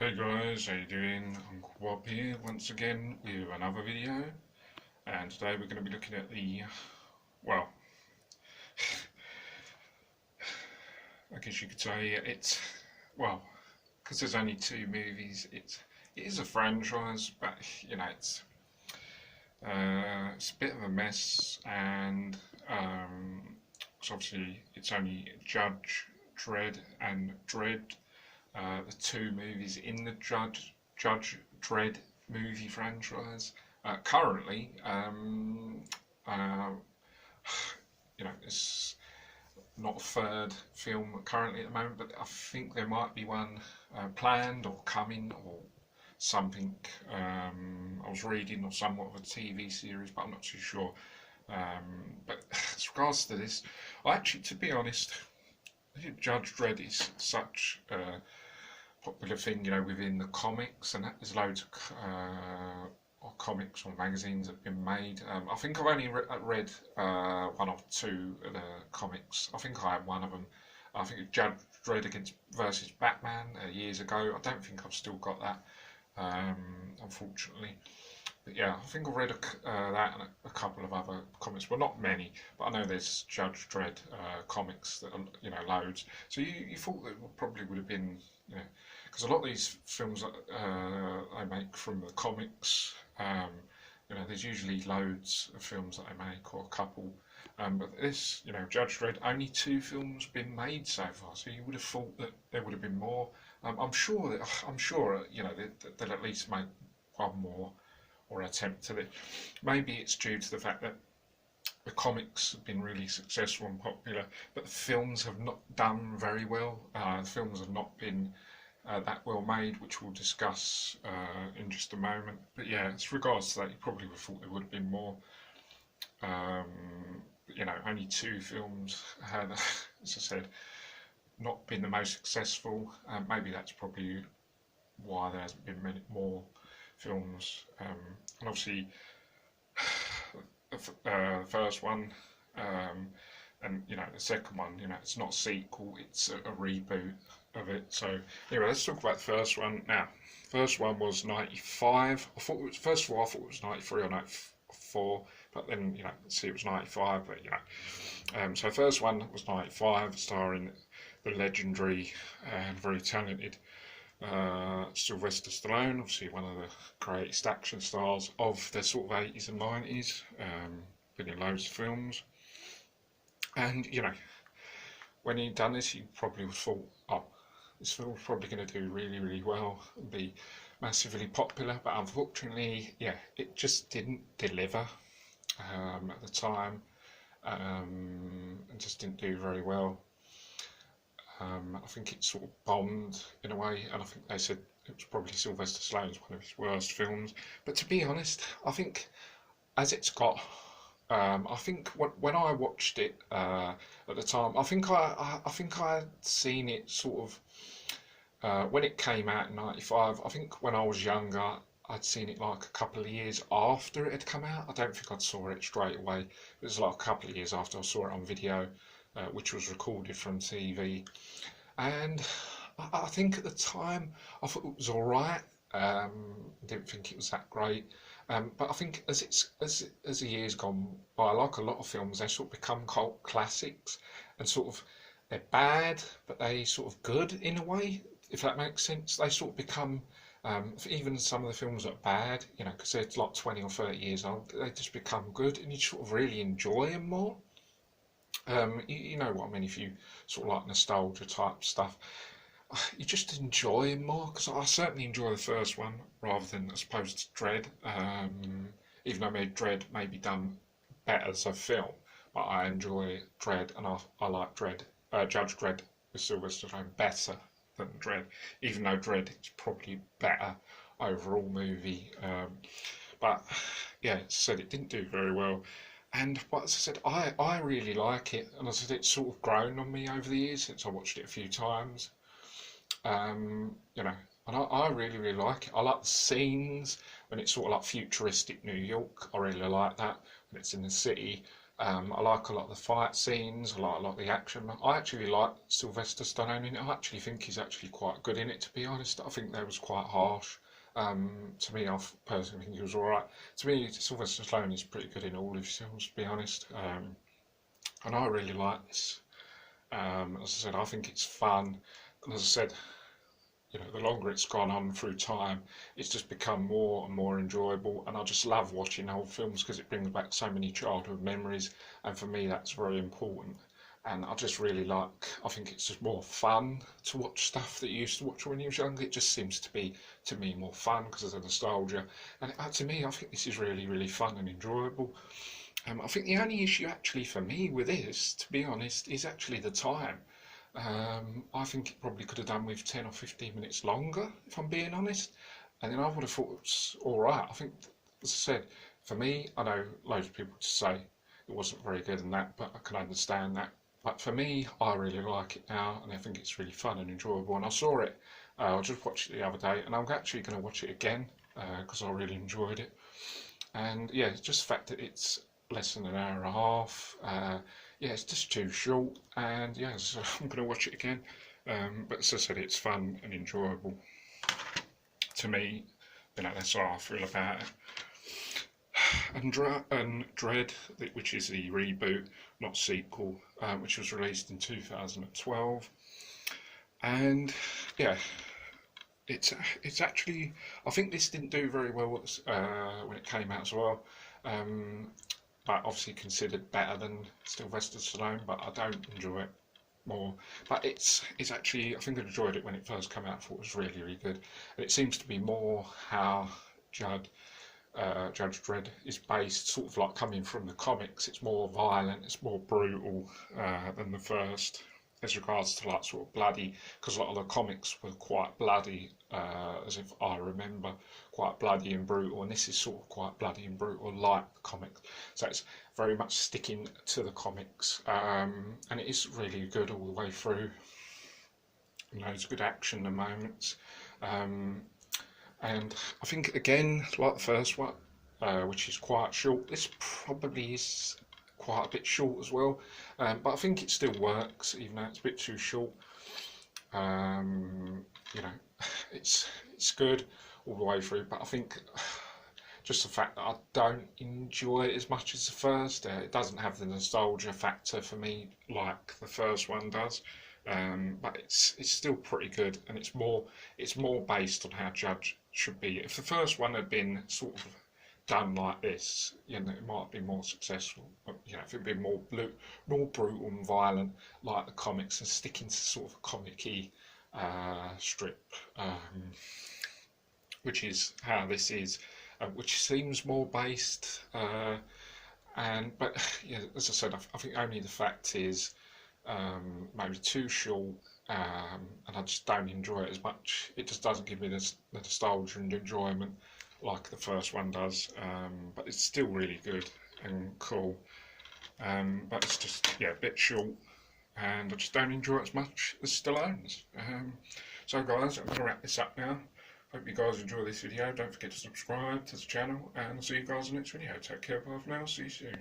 Hey guys, how you doing? Uncle Bob here once again with another video, and today we're going to be looking at well, I guess you could say because there's only two movies, it is a franchise, but it's a bit of a mess, and so obviously it's only Judge Dredd and Dredd, the two movies in the Judge Dredd movie franchise. Currently, uh, it's not a third film currently at the moment, but I think there might be one planned or coming or something. I was reading or somewhat of a TV series, but I'm not too sure. But as regards to this, to be honest, Judge Dredd is such a popular thing, within the comics, and there's loads of comics or magazines that have been made. I think I've only read one or two of the comics. I think I had one of them. I think it's Judge Dredd versus Batman years ago. I don't think I've still got that, unfortunately. But yeah, I think I've read that and a couple of other comics. Well, not many, but I know there's Judge Dredd comics that are, loads. So you thought that it probably would have been, because a lot of these films that I make from the comics, there's usually loads of films that I make, or a couple. But this, Judge Dredd, only two films been made so far. So you would have thought that there would have been more. I'm sure they'll at least make one more or attempt to it. Maybe it's due to the fact that the comics have been really successful and popular, but the films have not done very well. The films have not been that well made, which we'll discuss in just a moment. But yeah, as regards to that, you probably would have thought there would have been more. Only two films had, as I said, not been the most successful. Maybe that's probably why there hasn't been many more films. And obviously, the first one, and the second one, it's not a sequel, it's a reboot of it. So anyway, let's talk about the first one now. First one was 95. First of all, I thought it was 93 or 94, but then let's see, it was 95. But so first one was 95, starring the legendary and very talented Sylvester Stallone, obviously one of the greatest action stars of the sort of 80s and 90s, been in loads of films. And when he'd done this, he probably would have thought, oh, this film's probably going to do really, really well and be massively popular. But unfortunately, it just didn't deliver at the time, and just didn't do very well. I think it sort of bombed in a way, and I think they said it was probably Sylvester Stallone's one of his worst films. But to be honest, I think as it's got, I think when I watched it at the time, I think I had seen it sort of when it came out in '95. I think when I was younger, I'd seen it like a couple of years after it had come out. I don't think I'd saw it straight away. It was like a couple of years after I saw it on video, which was recorded from TV. And I think at the time I thought it was alright. Didn't think it was that great. But I think as the years gone by, like a lot of films, they sort of become cult classics, and sort of they're bad, but they sort of good in a way, if that makes sense. They sort of become, even some of the films that are bad, because they're like 20 or 30 years old, they just become good, and you sort of really enjoy them more. You know what I mean, if you sort of like nostalgia type stuff, you just enjoy them more, because I certainly enjoy the first one rather than, as opposed to Dredd, even though Dredd may be done better as a film, but I enjoy Dredd, and I like Judge Dredd with Sylvester Stallone better than Dredd, even though Dredd is probably better overall movie. But yeah, as I said, it didn't do very well. And as I said, I really like it, and as I said, it's sort of grown on me over the years since I watched it a few times. And I really, really like it. I like the scenes when it's sort of like futuristic New York. I really like that when it's in the city. I like a lot of the fight scenes. I like a lot of the action. I actually like Sylvester Stallone in it. I actually think he's actually quite good in it, to be honest. I think that was quite harsh. To me, I personally think he was alright. To me, Sylvester Stallone is pretty good in all of his films, to be honest. And I really like this. As I said, I think it's fun. And as I said, the longer it's gone on through time, it's just become more and more enjoyable. And I just love watching old films because it brings back so many childhood memories. And for me, that's very important. And I just really like, I think it's just more fun to watch stuff that you used to watch when you was younger. It just seems to be, to me, more fun because of the nostalgia. And to me, I think this is really, really fun and enjoyable. I think the only issue actually for me with this, to be honest, is actually the time. I think it probably could have done with 10 or 15 minutes longer, if I'm being honest. And then I would have thought it was alright. I think, as I said, for me, I know loads of people to say it wasn't very good and that, but I can understand that. But for me, I really like it now, and I think it's really fun and enjoyable. And I saw it, I just watched it the other day, and I'm actually going to watch it again because I really enjoyed it. And yeah, just the fact that it's less than an hour and a half. Yeah, it's just too short, and yeah, so I'm going to watch it again. But as I said, it's fun and enjoyable. To me, that's how I feel about it. And Dread, which is the reboot, not sequel, which was released in 2012. And yeah, it's actually, I think this didn't do very well when it came out as well. But obviously considered better than Sylvester Stallone, but I don't enjoy it more. But it's actually, I think I enjoyed it when it first came out. I thought it was really, really good. And it seems to be more how Judge Dredd is based, sort of like coming from the comics. It's more violent, it's more brutal than the first, as regards to like sort of bloody, because a lot of the comics were quite bloody, as if I remember, quite bloody and brutal, and this is sort of quite bloody and brutal like the comics. So it's very much sticking to the comics, and it is really good all the way through. There's good action and moments. And I think, again, like the first one, which is quite short, this probably is quite a bit short as well, but I think it still works, even though it's a bit too short. It's good all the way through, but I think just the fact that I don't enjoy it as much as the first, it doesn't have the nostalgia factor for me like the first one does. But it's still pretty good, and it's more based on how Judge should be. If the first one had been sort of done like this, it might have been more successful. But, if it had been more brutal and violent like the comics, and sticking to sort of a comic-y strip, which is how this is, which seems more based. But yeah, as I said, I think only the fact is, maybe too short, and I just don't enjoy it as much. It just doesn't give me the nostalgia and enjoyment like the first one does, but it's still really good and cool, but it's just, a bit short, and I just don't enjoy it as much as Stallone's. So guys, I'm going to wrap this up now. Hope you guys enjoy this video. Don't forget to subscribe to the channel, and I'll see you guys in the next video. Take care, bye for now, see you soon.